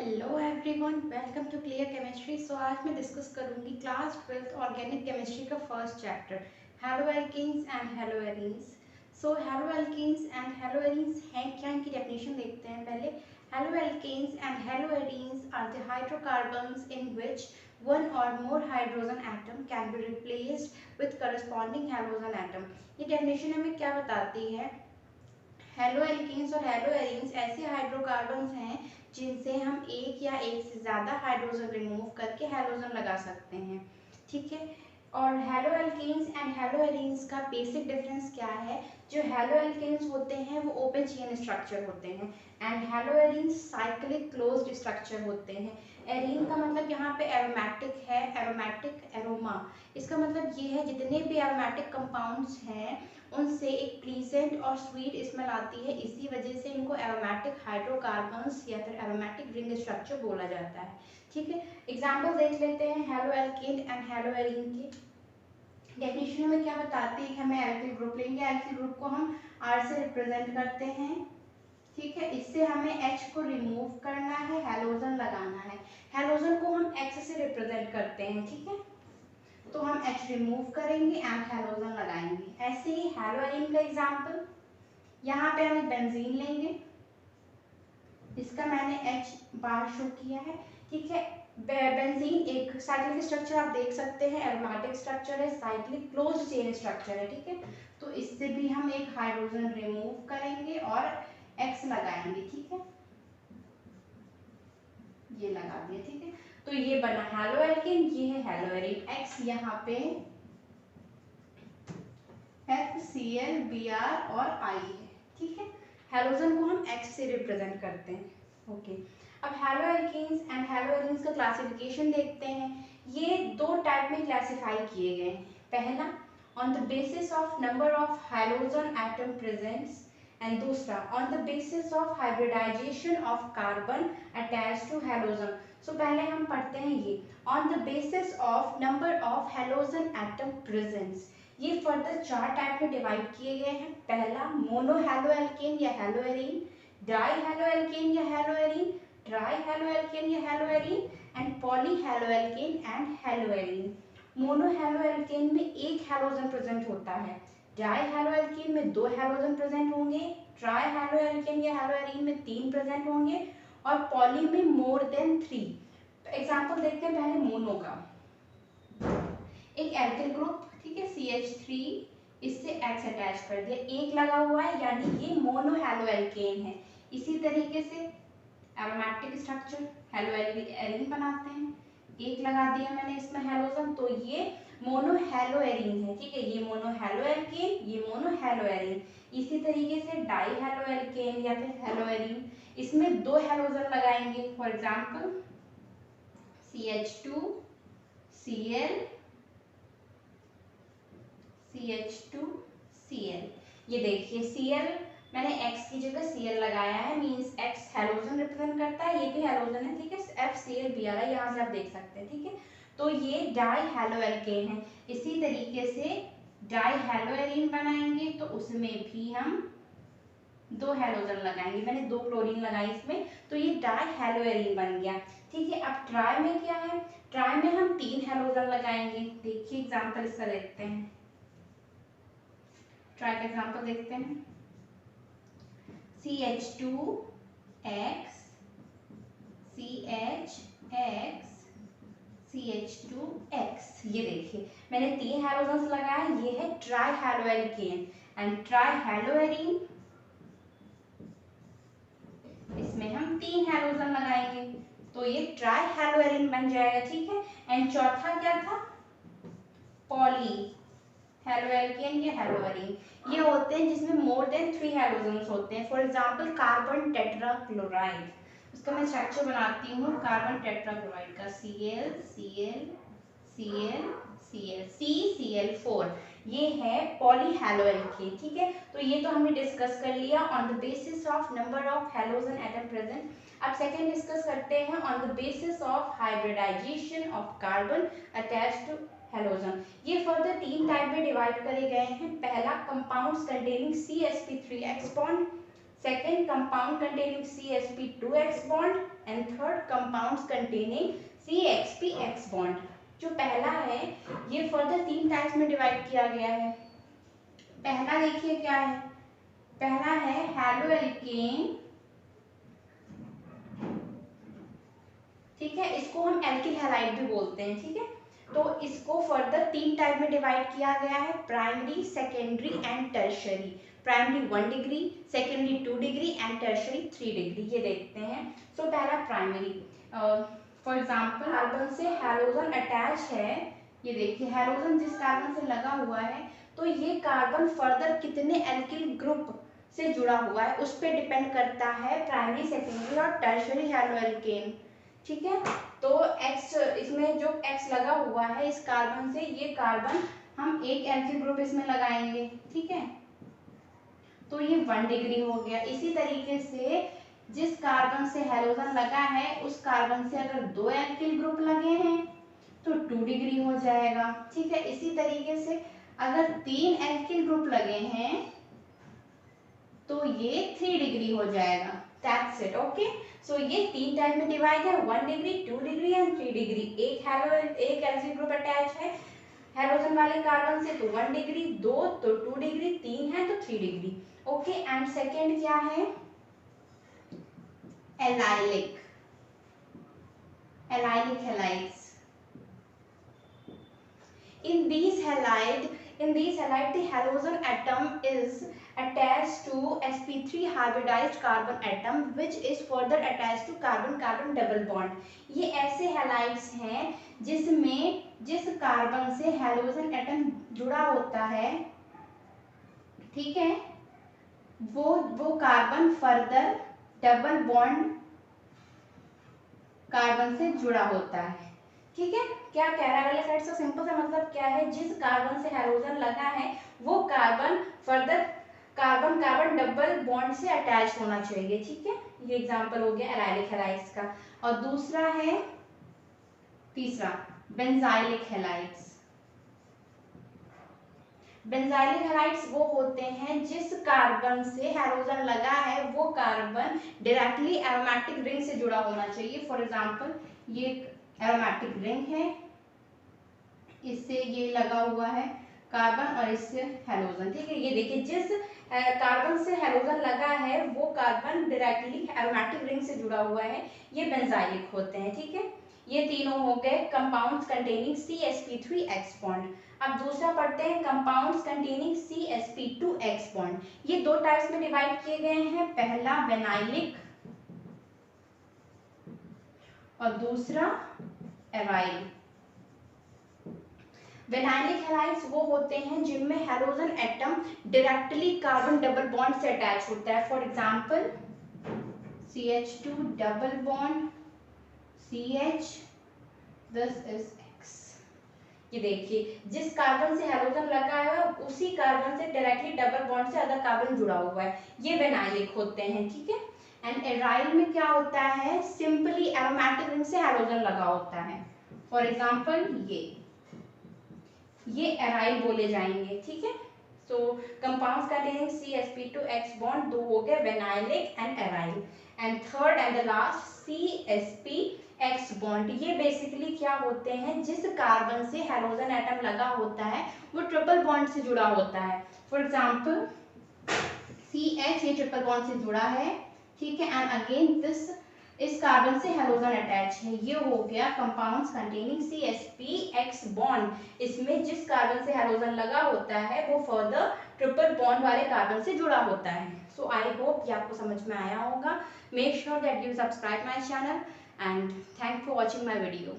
Hello everyone, welcome to clear chemistry. So आज मैं discuss करूंगी क्लास 12th ऑर्गेनिक केमिस्ट्री का first chapter haloalkanes and haloarenes. So haloalkanes and haloarenes हैं क्या, इनकी definition देखते हैं पहले। Haloalkanes and haloarenes are the hydrocarbons in which one or more hydrogen atom can be replaced with corresponding halogen atom। ये definition हमें क्या बताती है? हेलो एल्कीन्स और हेलो एरीन्स ऐसे हाइड्रोकार्बन्स हैं जिनसे हम एक या एक से ज़्यादा हाइड्रोजन रिमूव करके हैलोजन लगा सकते हैं। ठीक है। और hello alkenes and hello arenes का बेसिक डिफरेंस क्या है? जो हेलो एल्कीन्स होते हैं वो ओपन चेन स्ट्रक्चर होते हैं and hello arenes cyclic closed structure होते हैं। एरीन का मतलब यहाँ पे एरोमेटिक है, एरोमेटिक एरोमा। इसका मतलब ये है जितने भी एरोमेटिक कंपाउंड्स हैं उनसे एक प्लीजेंट और स्वीट स्मेल आती है, इसी वजह से इनको एरोमेटिक हाइड्रोकार्बन्स या फिर एरोमेटिक रिंग स्ट्रक्चर बोला जाता है। ठीक है। एग्जांपल देख लेते हैं hello alkene and hello arene की। डेफिनेशन में क्या बताती है कि हमें एल्किल ग्रुप लेंगे, एल्किल ग्रुप को हम R से रिप्रेजेंट करते हैं। ठीक है। इससे हमें H को रिमूव करना है, हैलोजन लगाना है। हैलोजन को हम X से रिप्रेजेंट करते हैं। ठीक है। तो हम H रिमूव करेंगे एंड हैलोजन लगाएंगे। ऐसे ही हेलो एरीन का एग्जांपल, यहाँ पे हम बेंजीन लेंगे, इसका मैंने H बार शो किया है। ठीक है। बेंजीन एक साइक्लिक स्ट्रक्चर आप देख सकते हैं, एरोमेटिक स्ट्रक्चर है, साइक्लिक क्लोज्ड चेन स्ट्रक्चर है। ठीक है। तो इससे भी हम एक हाइड्रोजन रिमूव करेंगे और X लगाएंगे। ठीक है। ये लगा दिया। ठीक है। तो ये बना हेलो एल्कीन, ये है हेलो एरीन। X यहाँ पे HCl Br और I है। ठीक है। हैलोजन को हम X से रिप्रेजेंट करते हैं। ओके। अब hello alkenes and hello arenes का क्लासिफिकेशन देखते हैं। ये दो टाइप में क्लासिफाई किए गए हैं। पहला on the basis of number of hydrogen atom presents and दूसरा on the basis of hybridisation of carbon attached to halogen. So पहले हम पढ़ते हैं ये on the basis of number of halogen atom presents. ये फर्दर चार type में divide किए गए हैं। पहला मोनो हेलो एल्केन या haloarene, di haloalkane या haloarene, tri haloalkane या haloarene and poly halo alkane and hello arene. Mono halo alkane में एक हैलोजन प्रेजेंट होता है, डाई हेलो एल्केन में दो हैलोजन प्रेजेंट होंगे, ट्राई हेलो एल्केन या हेलो एरीन में तीन प्रेजेंट होंगे और पॉली में मोर देन 3। तो एग्जांपल देखते हैं पहले मोनो का। एक एल्किल ग्रुप, ठीक है, CH3, इससे X अटैच कर दिया, एक लगा हुआ है यानी ये मोनो हेलो एल्केन है। इसी तरीके से एरोमेटिक स्ट्रक्चर हेलो एरीन बनाते हैं, एक लगा दिया मैंने इसमें हैलोजन, तो ये मोनो हेलो एरीन है। ठीक है। ये मोनो हेलो एल्केन, ये मोनो हेलो एरीन। इसी तरीके से डाई हेलो एल्केन या फिर हेलो एरीन, इसमें दो हैलोजन लगाएंगे। For example CH2 Cl CH2Cl। ये देखिए Cl मैंने X की जगह Cl लगाया है, मींस X हैलोजन रिप्रेजेंट करता है, ये भी हैलोजन है। ठीक है। FCl यहाँ से आप देख सकते हैं। ठीक है। तो ये डाई हेलो एल्केन है। इसी तरीके से डाई हेलो एरीन बनाएंगे तो उसमें भी हम दो हैलोजन लगाएंगे, मैंने दो क्लोरीन लगाई इसमें, तो ये डाई हेलो एरीन बन गया। ठीक है। अब ट्राई में क्या है? ट्राई में हम तीन हैलोजन लगाएंगे। देखिए एग्जांपल इसका देखते हैं, ट्राई का एग्जांपल देखते हैं। CH2X CHX CH2X। ये देखिए मैंने तीन हैलोजन्स लगाए, ये है try halo alkane and try hello arene, इसमें हम तीन हैलोजन लगाएंगे तो ये ट्राई हेलो एरीन बन जाएगा। ठीक है। एंड चौथा क्या था? पॉली हेलो एल्केन या हेलो एरीन। ये होते हैं जिसमें मोर देन 3 हैलोजन्स होते हैं। फॉर एग्जांपल कार्बन टेट्राक्लोराइड, उसका मैं स्ट्रक्चर बनाती हूँ कार्बन टेट्राक्लोराइड का, Cl Cl Cl Cl CCl4, ये है पॉली हेलो एल्केन। ठीक है। तो ये तो हमने डिस्कस कर लिया on the basis of number of halogen atom present. अब सेकंड डिस्कस करते हैं on the basis of hybridisation of carbon attached to halogen. ये फर्दर तीन टाइप में डिवाइड करे गए हैं। पहला compounds containing CsP3X bond, second compound containing CsP2x bond and third compounds containing CxPx bond. जो पहला है ये फर्दर 3 टाइप्स में डिवाइड किया गया है। पहला देखिए क्या है, पहला है हैलोएल्केन, ठीक है, इसको हम एल्किल हैलाइड भी बोलते हैं, ठीक है। तो इसको फर्दर 3 टाइप में डिवाइड किया गया है, primary, secondary and tertiary. Primary 1 degree, secondary 2 degree and tertiary 3 degree. ये देखते हैं। सो पहला प्राइमरी, फॉर एग्जांपल कार्बन से हैलोजन अटैच है, ये देखिए हैलोजन जिस कार्बन से लगा हुआ है, तो ये कार्बन फर्दर कितने एल्किल ग्रुप से जुड़ा हुआ है उस पर डिपेंड करता है प्राइमरी, सेकेंडरी और टर्शियरी हैलोएल्केन, ठीक है। तो X, इसमें जो X लगा हुआ है इस कार्बन से, ये कार्बन हम एक एल्किल ग्रुप इसमें लगाएंगे, ठीक है, तो ये 1 डिग्री हो गया। इसी तरीके से जिस कार्बन से हैलोजन लगा है उस कार्बन से अगर 2 एल्किल ग्रुप लगे हैं तो 2 डिग्री हो जाएगा, ठीक है। इसी तरीके से अगर 3 एल्किल ग्रुप लगे हैं तो ये 3 डिग्री हो जाएगा। That's it, okay. सो ये 3 टाइप में डिवाइड है, 1 डिग्री, 2 डिग्री एंड 3 डिग्री। एक एल्किल ग्रुप अटैच है हैलोजन वाले कार्बन से तो 1 डिग्री, 2 तो 2 डिग्री, 3 है तो 3 डिग्री, ओके। एंड सेकेंड क्या है, allylic, allylic halides. In these halide, the halogen atom is attached to sp3 hybridized carbon atom, which is further attached to carbon-carbon double bond. ये ऐसे halides हैं जिसमें जिस कार्बन से हैलोजन एटम जुड़ा होता है, ठीक है, वो carbon further double bond carbon से जुड़ा होता है, ठीक है। क्या कह रहा है वाले साइड से, सिंपल सा मतलब क्या है, जिस कार्बन से हैलोजन लगा है वो carbon further carbon carbon double bond से अटैच होना चाहिए, ठीक है। ये एग्जांपल हो गया एलाइलिक हैलाइड्स का। और दूसरा है, तीसरा बेंजाइलिक हैलाइड्स। बेंजाइलिक हैलाइड्स वो होते हैं जिस कार्बन से हैलोजन लगा है वो कार्बन डायरेक्टली एरोमेटिक रिंग से जुड़ा होना चाहिए। फॉर एग्जांपल ये एरोमेटिक रिंग है, इससे ये लगा हुआ है कार्बन और इससे हैलोजन, ठीक है। ये देखिए जिस कार्बन से हैलोजन लगा है वो कार्बन डायरेक्टली एरोमेटिक रिंग से जुड़ा हुआ है, ये बेंजाइलिक होते हैं, ठीक है। ये तीनों हो गए कंपाउंड्स कंटेनिंग CsP3x बॉन्ड। अब दूसरा पढ़ते हैं कंपाउंड्स कंटेनिंग CsP2x बॉन्ड। ये 2 टाइप्स में डिवाइड किए गए हैं, पहला विनाइलिक और दूसरा एराइल। विनाइलिक हैलाइड्स वो होते हैं जिनमें halogen atom directly carbon double bond से अटैच होता है। For example CH2 double bond CH, this is X। ये देखिए जिस कार्बन से हैलोजन लगा है उसी कार्बन से डायरेक्टली डबल बॉन्ड से अदर कार्बन जुड़ा हुआ है, ये विनाइलिक होते हैं, ठीक है। एंड एराइल में क्या होता है, सिंपली एरोमेटिक रिंग से हैलोजन लगा होता है। फॉर एग्जांपल ये एराइल बोले जाएंगे, ठीक है। सो कंपाउंड्स कंटेनिंग CsP2x बॉन्ड 2 हो गए, vinylic and aryl. And third and the last CsPx bond. ये बेसिकली क्या होते हैं, जिस कार्बन से हैलोजन एटम लगा होता है वो ट्रिपल बॉन्ड से जुड़ा होता है। फॉर एग्जांपल CH ये ट्रिपल बॉन्ड से जुड़ा है, ठीक है। एंड अगेन इस कार्बन से हैलोजन अटैच है, ये हो गया कंपाउंड्स कंटेनिंग CsPx बॉन्ड। इसमें जिस कार्बन से हैलोजन लगा होता है वो फर्दर ट्रिपल बॉन्ड वाले कार्बन से जुड़ा होता है। सो आई होप ये आपको समझ में आया होगा। Make sure that you subscribe my channel and thank for watching my video.